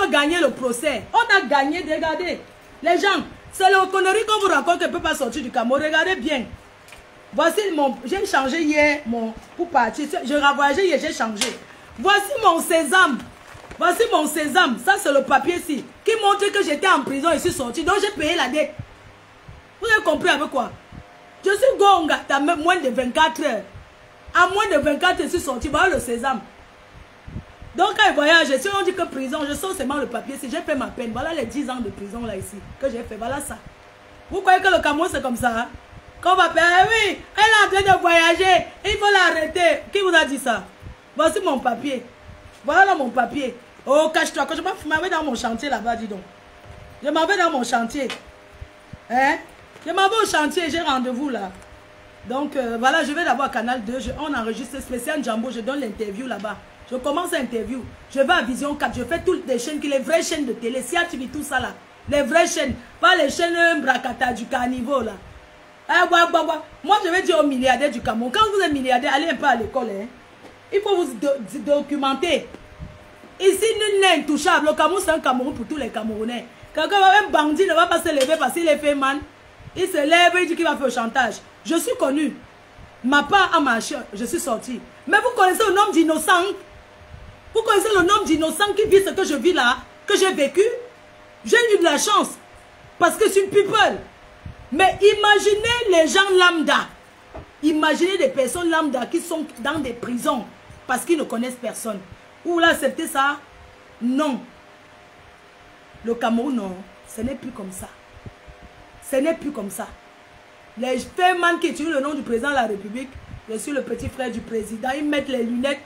gagné le procès. On a gagné, regardez. Les gens, c'est le connerie qu'on vous raconte qu'elle ne peut pas sortir du Cameroun. Regardez bien. Voici mon... J'ai changé hier pour partir. Je ravoyagé hier, j'ai changé. Voici mon sésame. Voici mon sésame. Ça, c'est le papier-ci. Qui montre que j'étais en prison et je suis sorti. Donc, j'ai payé la dette. Vous avez compris avec quoi? Je suis gonga. T'as même moins de 24 heures. À moins de 24 heures, je suis sorti. Voilà le sésame. Donc, quand je voyage, si on dit que prison, je sors seulement le papier. Si j'ai fait ma peine, voilà les 10 ans de prison là ici que j'ai fait. Voilà ça. Vous croyez que le Cameroun, c'est comme ça? Hein? Quand on va faire, oui, elle est en train de voyager. Il faut l'arrêter. Qui vous a dit ça? Voici mon papier. Voilà mon papier. Oh, cache-toi. Quand je m'en vais dans mon chantier là-bas, dis donc. Je m'en vais dans mon chantier. Hein? Je m'en vais au chantier, j'ai rendez-vous là. Donc, voilà, je vais d'abord à Canal 2. On enregistre spécial Jambo, je donne l'interview là-bas. Je commence l'interview. Je vais à Vision 4. Je fais toutes les chaînes, les vraies chaînes de télé. Si tu vis tout ça là. Les vraies chaînes. Pas les chaînes Bracata du carnivore là. Moi, je vais dire aux milliardaires du Cameroun. Quand vous êtes milliardaire, allez un peu à l'école. Hein. Il faut vous documenter. Ici, nul n'est intouchable. Le Cameroun, c'est un Cameroun pour tous les Camerounais. Quelqu'un, un bandit ne va pas se lever parce qu'il est fait man. Il se lève et il dit qu'il va faire le chantage. Je suis connu. Ma part a marché. Je suis sorti. Mais vous connaissez le nom d'innocent. Vous connaissez le nom d'innocent qui vit ce que je vis là, que j'ai vécu. J'ai eu de la chance. Parce que je suis une people. Mais imaginez les gens lambda. Imaginez des personnes lambda qui sont dans des prisons parce qu'ils ne connaissent personne. Vous voulez accepter ça? Non. Le Cameroun, non. Ce n'est plus comme ça. Ce n'est plus comme ça. Les femmes qui utilisent le nom du président de la République, je suis le petit frère du président, ils mettent les lunettes,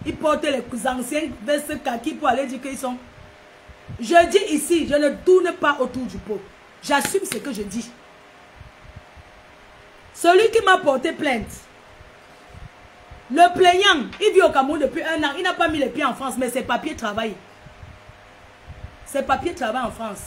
ils portent les anciens vestes kaki pour aller dire qu'ils sont. Je dis ici, je ne tourne pas autour du pot. J'assume ce que je dis. Celui qui m'a porté plainte, le plaignant, il vit au Cameroun depuis 1 an, il n'a pas mis les pieds en France, mais ses papiers travaillent. Ses papiers travaillent en France.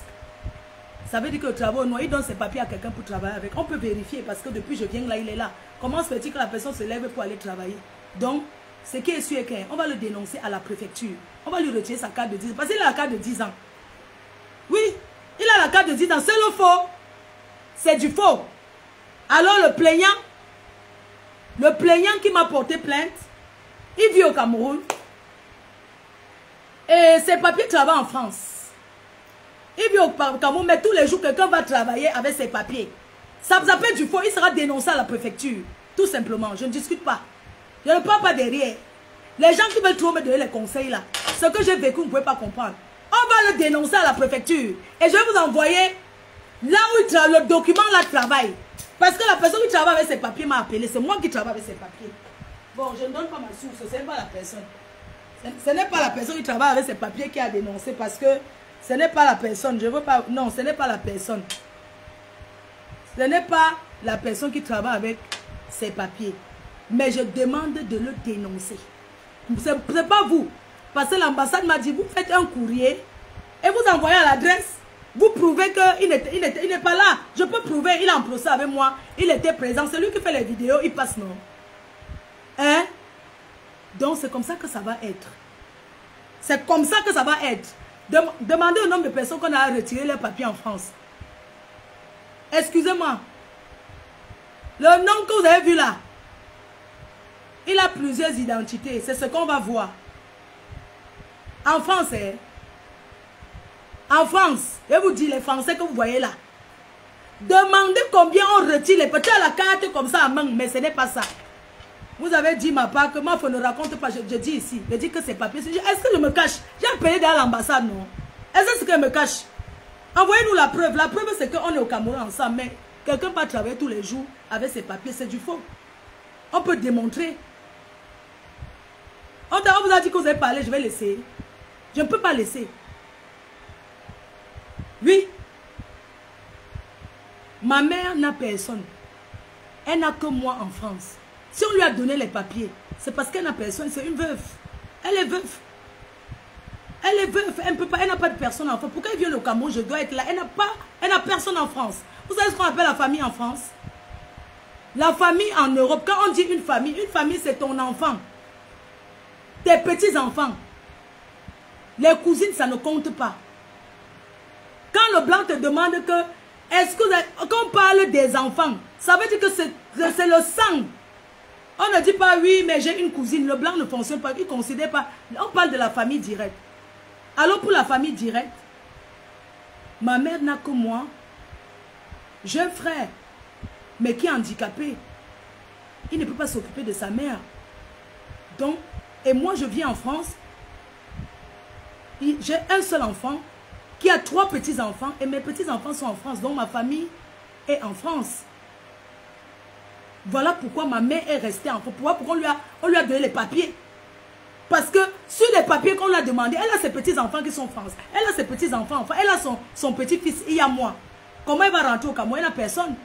Ça veut dire que le travail au noir, il donne ses papiers à quelqu'un pour travailler avec. On peut vérifier parce que depuis que je viens là, il est là. Comment se fait-il que la personne se lève pour aller travailler? Donc, ce qui est sûr est qu'on va le dénoncer à la préfecture. On va lui retirer sa carte de 10 ans. Parce qu'il a la carte de 10 ans. Oui, il a la carte de 10 ans. C'est le faux. C'est du faux. Alors le plaignant qui m'a porté plainte, il vit au Cameroun. Et ses papiers travaillent en France. Il vit au Cameroun, mais tous les jours, quelqu'un va travailler avec ses papiers. Ça vous appelle du faux, il sera dénoncé à la préfecture. Tout simplement, je ne discute pas. Je ne parle pas derrière. Les gens qui veulent trop me donner les conseils là, ce que j'ai vécu, vous ne pouvez pas comprendre. On va le dénoncer à la préfecture. Et je vais vous envoyer là où le document là travaille. Parce que la personne qui travaille avec ses papiers m'a appelé. C'est moi qui travaille avec ses papiers. Bon, je ne donne pas ma source, ce n'est pas la personne. Ce n'est pas la personne qui travaille avec ses papiers qui a dénoncé parce que ce n'est pas la personne. Je veux pas. Non, ce n'est pas la personne. Ce n'est pas la personne qui travaille avec ses papiers. Mais je demande de le dénoncer. Ce n'est pas vous. Parce que l'ambassade m'a dit, vous faites un courrier et vous envoyez à l'adresse. Vous prouvez qu'il n'est pas là. Je peux prouver, il est en procès avec moi. Il était présent. C'est lui qui fait les vidéos, il passe, non? Hein? Donc c'est comme ça que ça va être. C'est comme ça que ça va être. Demandez au nombre de personnes qu'on a retiré leurs papiers en France. Excusez-moi. Le nom que vous avez vu là, il a plusieurs identités. C'est ce qu'on va voir. En France, hein? En France, je vous dis, les Français que vous voyez là, demandez combien on retire les petits à la carte comme ça à main, mais ce n'est pas ça. Vous avez dit ma part que moi, faut ne raconte pas, je dis ici, je dis que c'est papier. Est-ce que je me cache? J'ai appelé dans l'ambassade, non? Est-ce que c'est que je me cache? Envoyez-nous la preuve. La preuve, c'est qu'on est au Cameroun ensemble, mais quelqu'un va travailler tous les jours avec ses papiers, c'est du faux. On peut démontrer. On vous a dit que vous avez parlé, je vais laisser. Je ne peux pas laisser. Oui. Ma mère n'a personne. Elle n'a que moi en France. Si on lui a donné les papiers, c'est parce qu'elle n'a personne. C'est une veuve. Elle est veuve. Elle est veuve. Elle n'a pas de personne en France. Pourquoi elle vient au Cameroun? Je dois être là. Elle n'a personne en France. Vous savez ce qu'on appelle la famille en France? La famille en Europe, quand on dit une famille c'est ton enfant. Tes petits-enfants. Les cousines, ça ne compte pas. Quand le blanc te demande que, est-ce que, quand on parle des enfants, ça veut dire que c'est le sang. On ne dit pas, oui, mais j'ai une cousine. Le blanc ne fonctionne pas, il ne considère pas. On parle de la famille directe. Alors pour la famille directe, ma mère n'a que moi. J'ai un frère, mais qui est handicapé. Il ne peut pas s'occuper de sa mère. Donc, et moi je vis en France. J'ai un seul enfant qui a 3 petits-enfants et mes petits-enfants sont en France. Donc ma famille est en France. Voilà pourquoi ma mère est restée en France. Pourquoi on lui a donné les papiers. Parce que sur les papiers qu'on lui a demandé, elle a ses petits-enfants qui sont en France. Elle a ses petits-enfants en France. Elle a son petit-fils, il y a moi. Comment elle va rentrer au Cameroun? Il n'y a personne.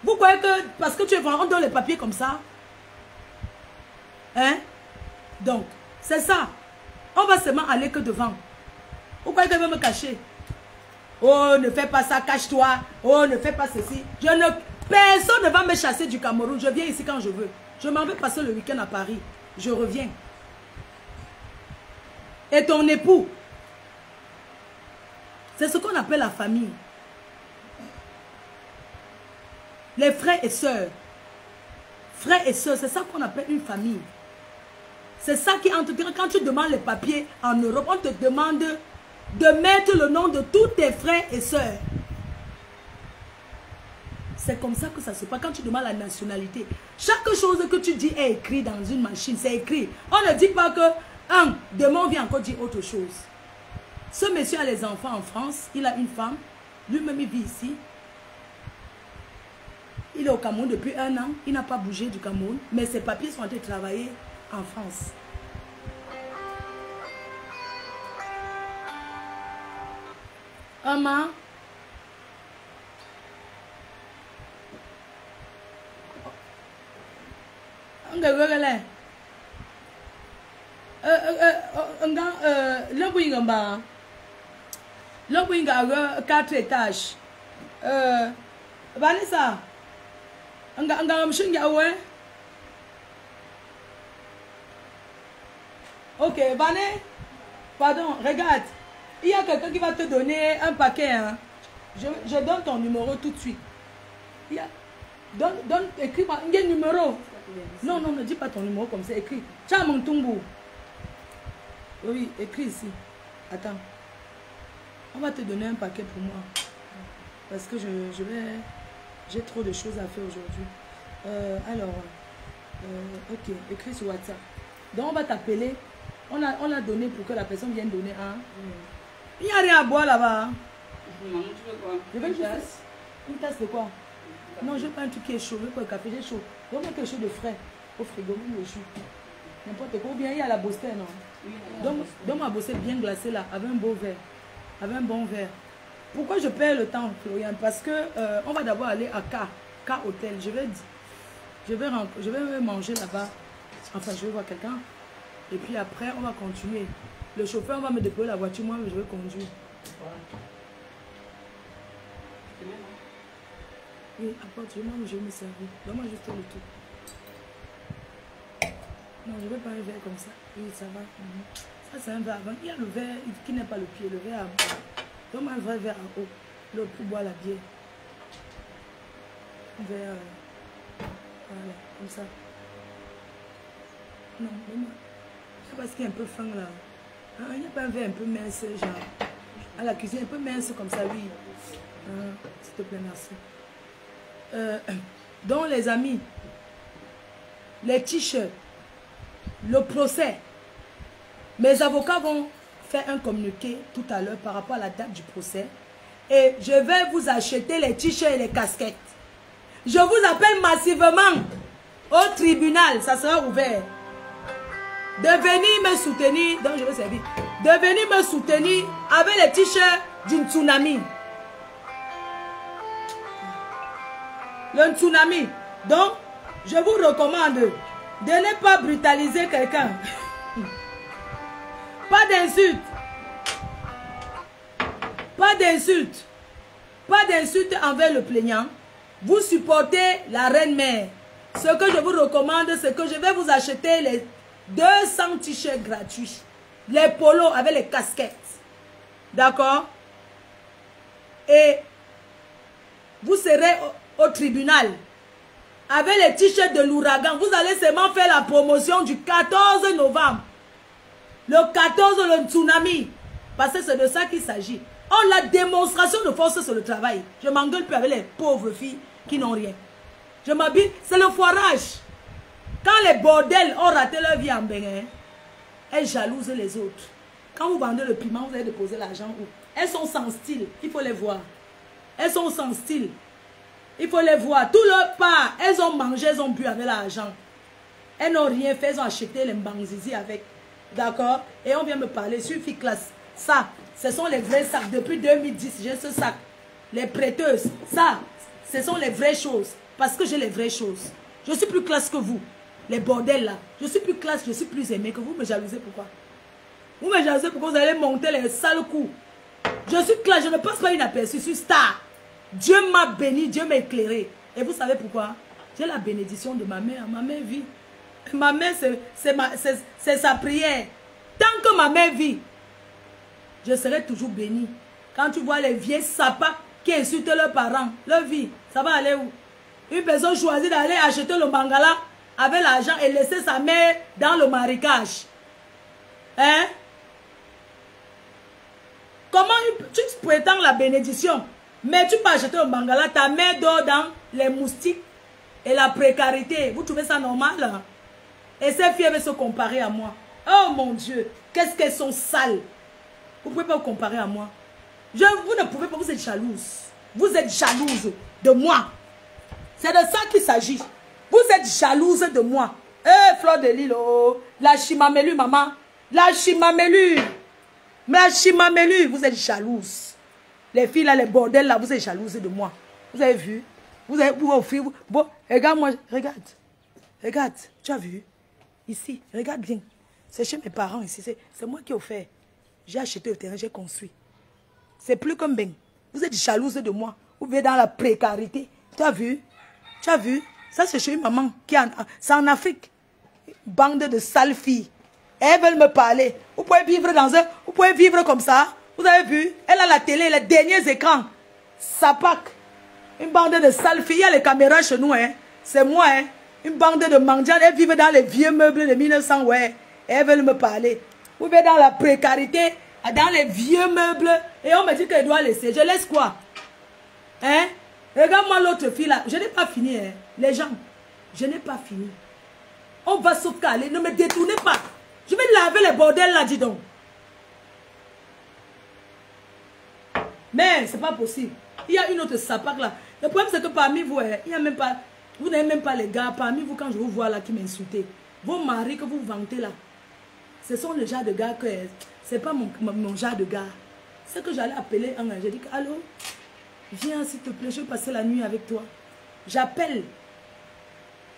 Vous croyez que parce que tu es vraiment, on donne les papiers comme ça? Hein? Donc, c'est ça. On va seulement aller que devant. Vous croyez qu'elle va me cacher? Oh, ne fais pas ça, cache-toi. Oh, ne fais pas ceci. Personne ne va me chasser du Cameroun. Je viens ici quand je veux. Je m'en vais passer le week-end à Paris. Je reviens. Et ton époux? C'est ce qu'on appelle la famille. Les frères et sœurs. Frères et sœurs, c'est ça qu'on appelle une famille. C'est ça qui, quand tu demandes les papiers en Europe, on te demande de mettre le nom de tous tes frères et sœurs. C'est comme ça que ça se passe quand tu demandes la nationalité. Chaque chose que tu dis est écrit dans une machine, c'est écrit. On ne dit pas que, demain on vient encore dire autre chose. Ce monsieur a les enfants en France, il a une femme, lui-même il vit ici. Il est au Cameroun depuis 1 an, il n'a pas bougé du Cameroun, mais ses papiers sont en train de travailler en France. Maman, le 4 étages. Vanessa, ok, Vanessa, pardon, regarde. Il y a quelqu'un qui va te donner un paquet. Hein. Je donne ton numéro tout de suite. Écris-moi. Il y a un numéro. Non, ne dis pas ton numéro comme ça. Écris. Tiens, mon tumbu. Oui, écris ici. Attends. On va te donner un paquet pour moi. Parce que j'ai trop de choses à faire aujourd'hui. Ok, écris sur WhatsApp. Donc, on va t'appeler. On a donné pour que la personne vienne donner un. Il n'y a rien à boire là-bas. Maman, tu veux quoi? Je veux une tasse. Une tasse de quoi? Non, je veux pas un truc qui est chaud. Je veux pas le café, j'ai chaud. Donne-moi quelque chose de frais. Au frigo, le chou. N'importe quoi. Ou bien il y a la Boston, non? Oui, donne-moi la Boston bien glacée là, avec un beau verre. Avec un bon verre. Pourquoi je perds le temps, Florian? Parce que on va d'abord aller à K Hotel. Je vais manger là-bas. Enfin, je vais voir quelqu'un. Et puis après, on va continuer. Le chauffeur va me déposer la voiture, moi, je vais conduire. Oui, apporte-moi, je vais me servir. Donne-moi juste le tout. Non, je ne vais pas un verre comme ça. Oui, ça va. Ça, c'est un verre avant. Il y a le verre qui n'est pas le pied, le verre à bas. Donne-moi un vrai verre en haut. L'eau pour boire la bière. Un verre. Voilà, comme ça. Non, donne-moi. Parce qu'il est un peu fin là. Il n'y a pas un verre un peu mince, genre. À la cuisine, un peu mince comme ça, oui. S'il te plaît, merci. Donc, les amis, les t-shirts, le procès, mes avocats vont faire un communiqué tout à l'heure par rapport à la date du procès. Et je vais vous acheter les t-shirts et les casquettes. Je vous appelle massivement au tribunal, ça sera ouvert. De venir me soutenir, donc je vais servir, de venir me soutenir avec les t-shirts d'une tsunami. Le tsunami. Donc, je vous recommande de ne pas brutaliser quelqu'un. Pas d'insultes. Pas d'insultes. Pas d'insultes envers le plaignant. Vous supportez la reine-mère. Ce que je vous recommande, c'est que je vais vous acheter les 200 t-shirts gratuits. les polos avec les casquettes. D'accord? Et vous serez au tribunal avec les t-shirts de l'ouragan. Vous allez seulement faire la promotion du 14 novembre. Le 14, le tsunami. Parce que c'est de ça qu'il s'agit. Oh, la démonstration de force sur le travail. Je m'engueule plus avec les pauvres filles qui n'ont rien. Je m'habille. C'est le foirage. Quand les bordels ont raté leur vie en Bénin, elles jalousent les autres. Quand vous vendez le piment, vous allez déposer l'argent où? Elles sont sans style. Il faut les voir. Elles sont sans style. Il faut les voir. Tout leur part, elles ont mangé, elles ont bu avec l'argent. Elles n'ont rien fait, elles ont acheté les mbanzizi avec. D'accord? Et on vient me parler sur Ficlass. Ça, ce sont les vrais sacs. Depuis 2010, j'ai ce sac. Les prêteuses. Ça, ce sont les vraies choses. Parce que j'ai les vraies choses. Je suis plus classe que vous. Les bordels là. Je suis plus classe, je suis plus aimée que vous. Me jalousez pourquoi? Vous me jalousez pourquoi vous allez monter les sales coups. Je suis classe, je ne passe pas inaperçue. Je suis star. Dieu m'a béni, Dieu m'a éclairé. Et vous savez pourquoi? J'ai la bénédiction de ma mère. Ma mère vit. Ma mère, c'est sa prière. Tant que ma mère vit, je serai toujours béni. Quand tu vois les vieux sapins qui insultent leurs parents, leur vie, ça va aller où? Une personne choisit d'aller acheter le mangala avec l'argent et laisser sa mère dans le marécage. Hein? Comment tu prétends la bénédiction? Mais tu peux acheter le mangala, ta mère dort dans les moustiques et la précarité. Vous trouvez ça normal? Et ces filles veulent se comparer à moi. Oh mon Dieu, qu'est-ce qu'elles sont sales. Vous ne pouvez pas vous comparer à moi. Vous ne pouvez pas, vous êtes jalouse. Vous êtes jalouse de moi. C'est de ça qu'il s'agit. Vous êtes jalouse de moi. Eh, Fleur de Lille, oh, la chimamelu, maman. La chimamelu. La chimamelu, vous êtes jalouse. Les filles là, les bordels là, vous êtes jalouse de moi. Vous avez vu? Vous avez offert. Bon, regarde-moi, regarde. Regarde, tu as vu? Ici, regarde bien. C'est chez mes parents ici. C'est moi qui ai offert. J'ai acheté le terrain, j'ai construit. C'est plus comme Ben. Vous êtes jalouse de moi. Vous vivez dans la précarité. Tu as vu? Tu as vu? Ça, c'est chez une maman qui est c'est en Afrique. Bande de sales filles. Elles veulent me parler. Vous pouvez vivre dans un... Vous pouvez vivre comme ça. Vous avez vu? Elle a la télé, les derniers écrans. Sapac. Une bande de sales filles. Il y a les caméras chez nous, hein. C'est moi, hein. Une bande de mendiants. Elles vivent dans les vieux meubles de 1900, ouais. Elles veulent me parler. Vous vivez dans la précarité, dans les vieux meubles. Et on me dit qu'elle doit laisser. Je laisse quoi? Hein? Regarde-moi l'autre fille là. Je n'ai pas fini, hein. Les gens, je n'ai pas fini. On va sauvegarder. Ne me détournez pas. Je vais laver les bordels là, dis donc. Mais c'est pas possible. Il y a une autre sapac là. Le problème c'est que parmi vous, il y a même pas... Vous n'avez même pas les gars. Parmi vous, quand je vous vois là qui m'insultez, vos maris que vous vantez là, ce sont le genre de gars que... C'est pas mon genre de gars. C'est que j'allais appeler un gars. J'ai dit, allô, viens s'il te plaît, je vais passer la nuit avec toi. J'appelle.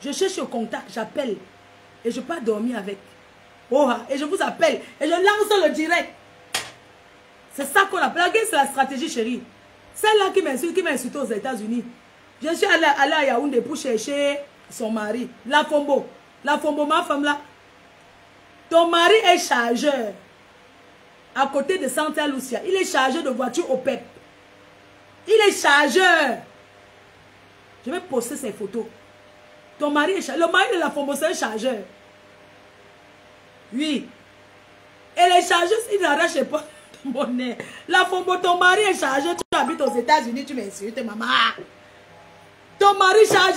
Je cherche au contact, j'appelle. Et je pars dormir avec. Oh, et je vous appelle. Et je lance le direct. C'est ça qu'on appelle. Regarde, c'est la stratégie, chérie. Celle-là qui m'a insulté aux États-Unis. Je suis allée à Yaoundé pour chercher son mari. La Fombo. La Fombo, ma femme là. Ton mari est chargeur. À côté de Santa Lucia. Il est chargeur de voiture au PEP. Il est chargeur. Je vais poster ces photos. Ton mari est chargeur. Le mari de la Fombo, c'est un chargeur. Oui. Et les chargeurs, ils n'arrachent pas ton bonnet. La Fombo, ton mari est chargeur. Tu habites aux États-Unis, tu m'insultes, maman. Ton mari charge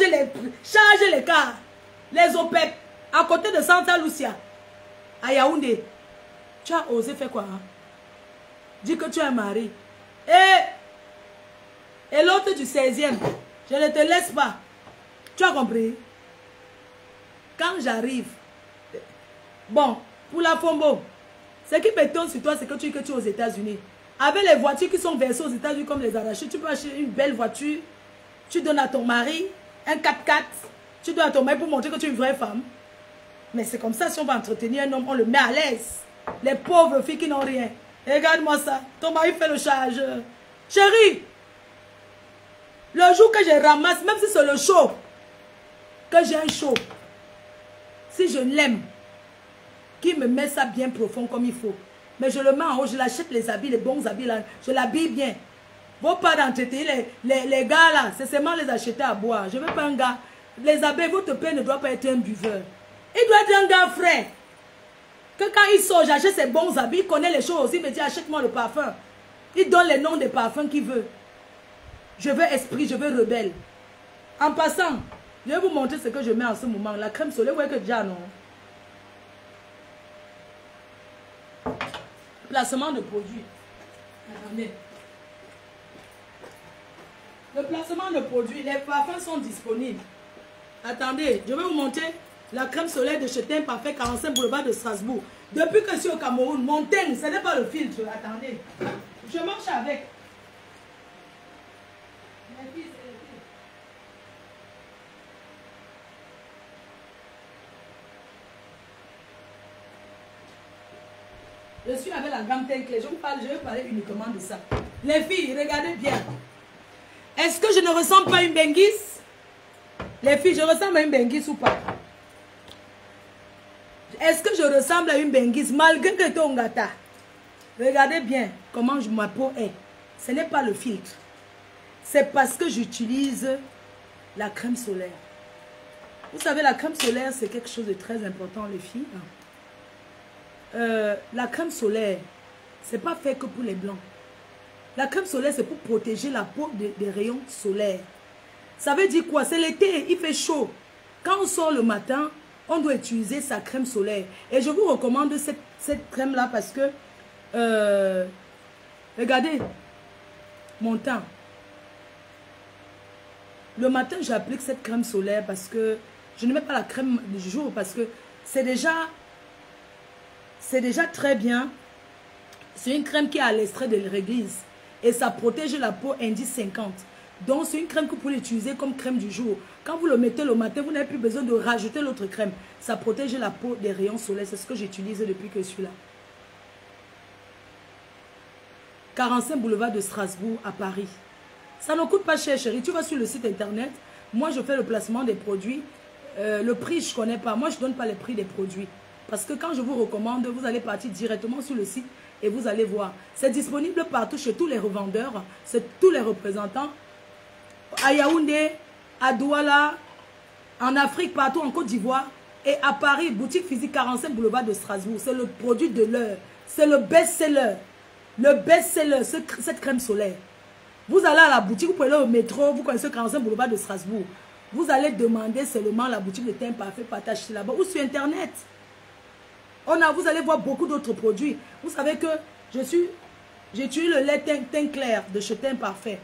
les cars. Les OPEP. À côté de Santa Lucia. À Yaoundé. Tu as osé faire quoi? Hein? Dis que tu es un mari. Et l'autre du 16e. Je ne te laisse pas. Tu as compris? Quand j'arrive. Bon, pour la Fombo. Ce qui m'étonne sur toi, c'est que tu es aux États-Unis. Avec les voitures qui sont versées aux États-Unis comme les arrachés, tu peux acheter une belle voiture. Tu donnes à ton mari un 4x4. Tu donnes à ton mari pour montrer que tu es une vraie femme. Mais c'est comme ça, si on va entretenir un homme, on le met à l'aise. Les pauvres filles qui n'ont rien. Regarde-moi ça. Ton mari fait le chargeur. Chérie, le jour que je ramasse, même si c'est le show, que j'ai un show, si je l'aime, qui me met ça bien profond comme il faut. Mais je le mets en haut, je l'achète les habits, les bons habits là, je l'habille bien. Vos pas d'entretenir les gars là, c'est seulement les acheter à boire. Je veux pas un gars. Les abeilles, votre père ne doit pas être un buveur. Il doit être un gars frais. Que quand il sort, j'achète ses bons habits, il connaît les choses aussi, il me dit achète-moi le parfum. Il donne les noms des parfums qu'il veut. Je veux esprit, je veux rebelle. En passant, je vais vous montrer ce que je mets en ce moment. La crème solaire, vous voyez que déjà non. Placement de produit. Attendez. Le placement de produit, les parfums sont disponibles. Attendez, je vais vous montrer la crème solaire de chez Teint Parfait 45 boulevard de Strasbourg. Depuis que je suis au Cameroun, mon teint, ce n'est pas le filtre. Attendez, je marche avec. Les filles, c'est les filles. Je suis avec la gamme teint clair. Je vais parler uniquement de ça. Les filles, regardez bien. Est-ce que je ne ressemble pas à une benguise? Les filles, je ressemble à une benguise ou pas? Est-ce que je ressemble à une benguise malgré que tu es un gâteau? Regardez bien comment ma peau est. Ce n'est pas le filtre. C'est parce que j'utilise la crème solaire. Vous savez, la crème solaire, c'est quelque chose de très important, les filles. La crème solaire, ce n'est pas fait que pour les blancs. La crème solaire, c'est pour protéger la peau des rayons solaires. Ça veut dire quoi? C'est l'été, il fait chaud. Quand on sort le matin, on doit utiliser sa crème solaire. Et je vous recommande cette crème-là parce que, regardez, mon teint. Le matin, j'applique cette crème solaire parce que je ne mets pas la crème du jour parce que c'est déjà très bien. C'est une crème qui est à l'extrait de réglisse et ça protège la peau indice 50. Donc, c'est une crème que vous pouvez utiliser comme crème du jour. Quand vous le mettez le matin, vous n'avez plus besoin de rajouter l'autre crème. Ça protège la peau des rayons solaires. C'est ce que j'utilise depuis que je suis là. 45 boulevard de Strasbourg à Paris. Ça ne coûte pas cher, chérie. Tu vas sur le site internet. Moi, je fais le placement des produits. Le prix, je ne connais pas. Moi, je ne donne pas les prix des produits. Parce que quand je vous recommande, vous allez partir directement sur le site et vous allez voir. C'est disponible partout chez tous les revendeurs, c'est tous les représentants. À Yaoundé, à Douala, en Afrique, partout, en Côte d'Ivoire. Et à Paris, boutique physique 45 boulevard de Strasbourg. C'est le produit de l'heure. C'est le best-seller. Le best-seller, cette crème solaire. Vous allez à la boutique, vous prenez au métro, vous connaissez 45 boulevard de Strasbourg. Vous allez demander seulement la boutique de Teint Parfait, partage là-bas ou sur Internet. Vous allez voir beaucoup d'autres produits. Vous savez que j'utilise le lait teint clair de chez Teint Parfait.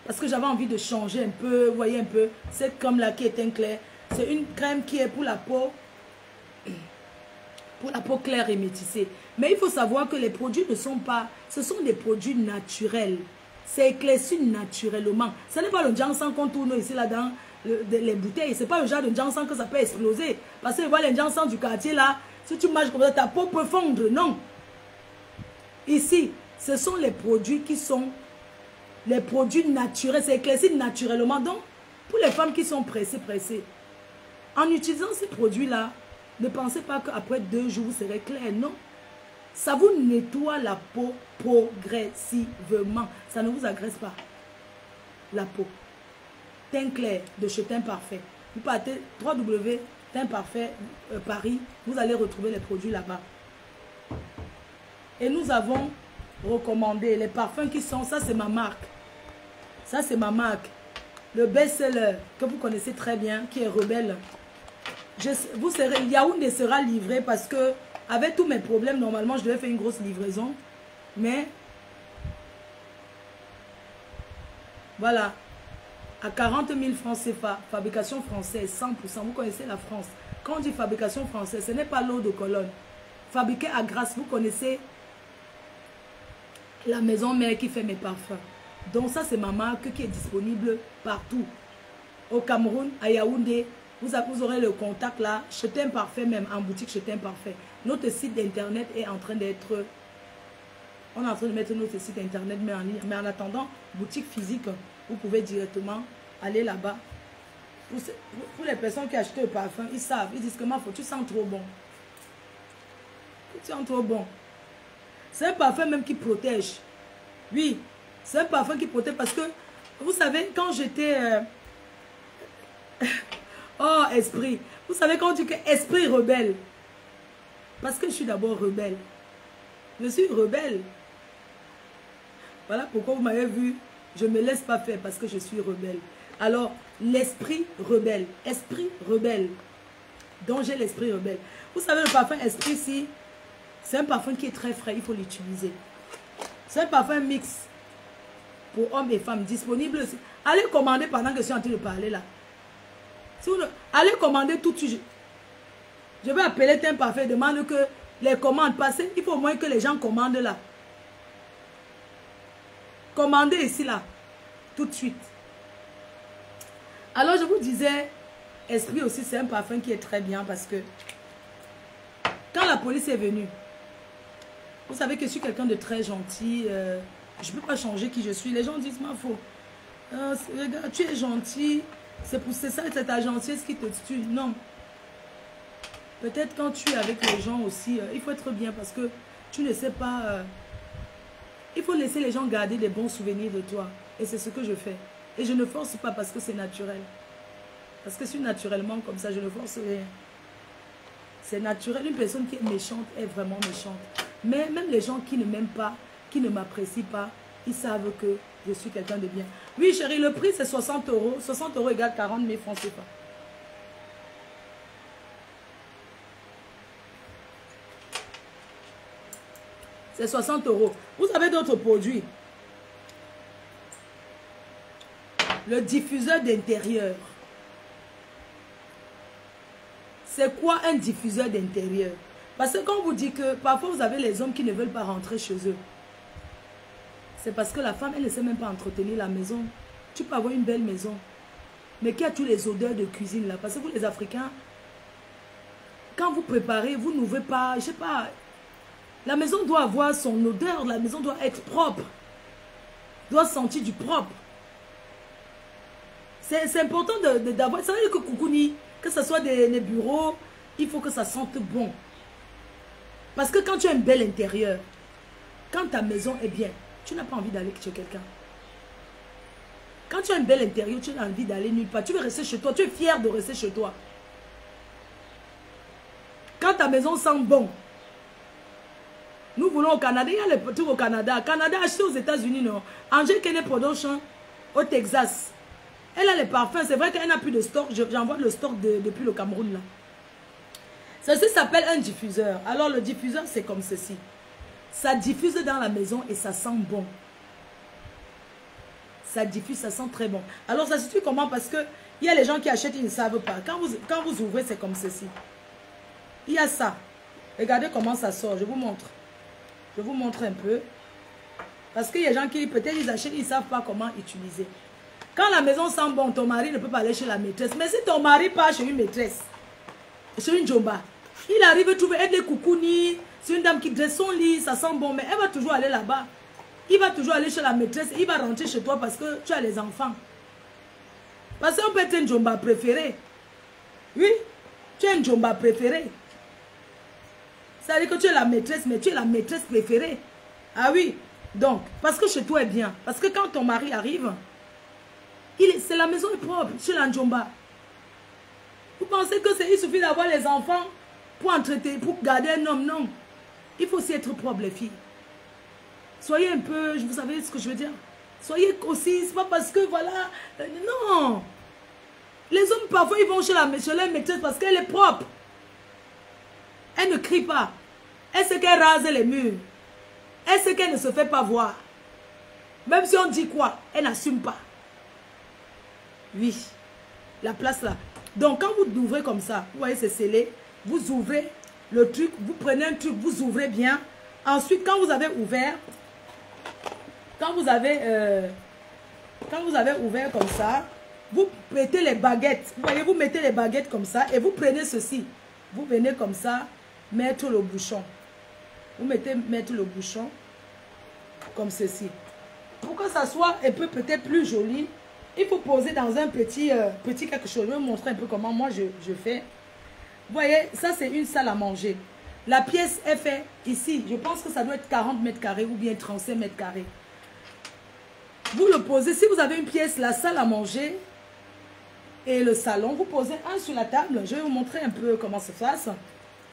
Parce que j'avais envie de changer un peu, vous voyez un peu, cette crème-là qui est teint clair. C'est une crème qui est pour la peau claire et métissée. Mais il faut savoir que les produits ne sont pas, ce sont des produits naturels. C'est éclairci naturellement. Ce n'est pas le ginseng qu'on tourne ici là dans les bouteilles. Ce n'est pas le genre de ginseng que ça peut exploser. Parce que vous voyez les ginseng du quartier là, si tu manges comme ça, ta peau peut fondre. Non. Ici, ce sont les produits qui sont les produits naturels. C'est éclairci naturellement. Donc, pour les femmes qui sont pressées, en utilisant ces produits-là, ne pensez pas qu'après 2 jours, vous serez clair. Non. Ça vous nettoie la peau progressivement. Ça ne vous agresse pas. La peau. Teint clair de chez Teint Parfait. Vous partez www.Teint Parfait Paris. Vous allez retrouver les produits là-bas. Et nous avons recommandé les parfums qui sont... Ça, c'est ma marque. Ça, c'est ma marque. Le best-seller que vous connaissez très bien, qui est Rebelle. Yaoundé sera livré parce que avec tous mes problèmes, normalement, je devais faire une grosse livraison. Mais, voilà. À 40 000 francs CFA, fabrication française, 100%. Vous connaissez la France. Quand on dit fabrication française, ce n'est pas l'eau de Cologne. Fabriqué à Grasse, vous connaissez la maison mère qui fait mes parfums. Donc ça, c'est ma marque qui est disponible partout. Au Cameroun, à Yaoundé, vous aurez le contact là, chez Teint Parfait même, en boutique chez Teint Parfait. Notre site d'internet est en train d'être... On est en train de mettre notre site internet, mais en ligne. Mais en attendant, boutique physique, vous pouvez directement aller là-bas. Pour les personnes qui achètent le parfum, ils savent, ils disent que ma faute, tu sens trop bon. Tu sens trop bon. C'est un parfum même qui protège. Oui, c'est un parfum qui protège parce que, vous savez, quand j'étais... oh, esprit. Vous savez quand on dit que esprit rebelle. Parce que je suis d'abord rebelle. Je suis rebelle. Voilà pourquoi vous m'avez vu. Je ne me laisse pas faire parce que je suis rebelle. Alors, l'esprit rebelle. Esprit rebelle. Donc, j'ai l'esprit rebelle. Vous savez, le parfum esprit, si, c'est un parfum qui est très frais. Il faut l'utiliser. C'est un parfum mix pour hommes et femmes. Disponible aussi. Allez commander pendant que je suis en train de parler là. Si vous, allez commander tout de suite. Je vais appeler un parfum. Demande que les commandes passent. Il faut au moins que les gens commandent là. Commandez ici là. Tout de suite. Alors, je vous disais, esprit aussi, c'est un parfum qui est très bien parce que quand la police est venue, vous savez que je suis quelqu'un de très gentil. Je ne peux pas changer qui je suis. Les gens disent, ma faux. Regarde, tu es gentil. C'est ça, c'est ta gentillesse qui te tue. Non. Peut-être quand tu es avec les gens aussi, il faut être bien parce que tu ne sais pas. Il faut laisser les gens garder des bons souvenirs de toi. Et c'est ce que je fais. Et je ne force pas parce que c'est naturel. Parce que je suis naturellement comme ça, je ne force rien. C'est naturel. Une personne qui est méchante est vraiment méchante. Mais même les gens qui ne m'aiment pas, qui ne m'apprécient pas, ils savent que je suis quelqu'un de bien. Oui, chérie, le prix c'est 60 €. 60 € égale 40 000 francs CFA. C'est 60 €. Vous avez d'autres produits. Le diffuseur d'intérieur. C'est quoi un diffuseur d'intérieur? Parce que quand on vous dit que parfois vous avez les hommes qui ne veulent pas rentrer chez eux. C'est parce que la femme, elle ne sait même pas entretenir la maison. Tu peux avoir une belle maison. Mais qui a toutes les odeurs de cuisine là? Parce que vous les Africains, quand vous préparez, vous n'ouvrez pas, je sais pas. La maison doit avoir son odeur, la maison doit être propre. Doit sentir du propre. C'est important d'avoir, ça veut dire que Koukouni, que ce soit des bureaux, il faut que ça sente bon. Parce que quand tu as un bel intérieur, quand ta maison est bien, tu n'as pas envie d'aller chez quelqu'un. Quand tu as un bel intérieur, tu n'as envie d'aller nulle part. Tu veux rester chez toi, tu es fier de rester chez toi. Quand ta maison sent bon, nous voulons au Canada, il y a les trucs au Canada. Canada acheté aux États-Unis, non. Angel Kenney Production au Texas. Elle a les parfums. C'est vrai qu'elle n'a plus de stock. J'envoie le stock depuis le Cameroun là. Ceci s'appelle un diffuseur. Alors le diffuseur c'est comme ceci. Ça diffuse dans la maison et ça sent bon. Ça diffuse, ça sent très bon. Alors ça se fait comment? Parce que il y a les gens qui achètent, ils ne savent pas. Quand vous ouvrez, c'est comme ceci. Il y a ça. Regardez comment ça sort. Je vous montre. Je vous montre un peu. Parce qu'il y a des gens qui, peut-être, ils achètent, ils ne savent pas comment utiliser. Quand la maison sent bon, ton mari ne peut pas aller chez la maîtresse. Mais si ton mari part chez une maîtresse, chez une jomba, il arrive à trouver des Koukouni, c'est une dame qui dresse son lit, ça sent bon, mais elle va toujours aller là-bas. Il va toujours aller chez la maîtresse, il va rentrer chez toi parce que tu as les enfants. Parce qu'on peut être une jomba préférée. Oui, tu es une jomba préférée. Ça veut dire que tu es la maîtresse, mais tu es la maîtresse préférée. Ah oui, donc, parce que chez toi est bien. Parce que quand ton mari arrive, c'est la maison est propre, chez la jomba. Vous pensez que il suffit d'avoir les enfants pour entretenir, pour garder un homme? Non. Il faut aussi être propre, les filles. Soyez un peu, vous savez ce que je veux dire? Soyez aussi, c'est pas parce que voilà. Non. Les hommes, parfois, ils vont chez la maîtresse parce qu'elle est propre. Elle ne crie pas. Elle sait qu'elle rase les murs. Elle sait qu'elle ne se fait pas voir. Même si on dit quoi, elle n'assume pas. Oui. La place là. Donc, quand vous ouvrez comme ça, vous voyez, c'est scellé. Vous ouvrez le truc, vous prenez un truc, vous ouvrez bien. Ensuite, quand vous avez ouvert, quand vous avez ouvert comme ça, vous mettez les baguettes. Vous voyez, vous mettez les baguettes comme ça et vous prenez ceci. Vous venez comme ça, mettre le bouchon. Vous mettre le bouchon comme ceci. Pour que ça soit un peu peut-être plus joli, il faut poser dans un petit quelque chose. Je vais vous montrer un peu comment moi je fais. Vous voyez, ça c'est une salle à manger. La pièce est faite ici. Je pense que ça doit être 40 mètres carrés ou bien 35 mètres carrés. Vous le posez. Si vous avez une pièce, la salle à manger et le salon, vous posez un sur la table. Je vais vous montrer un peu comment ça se passe.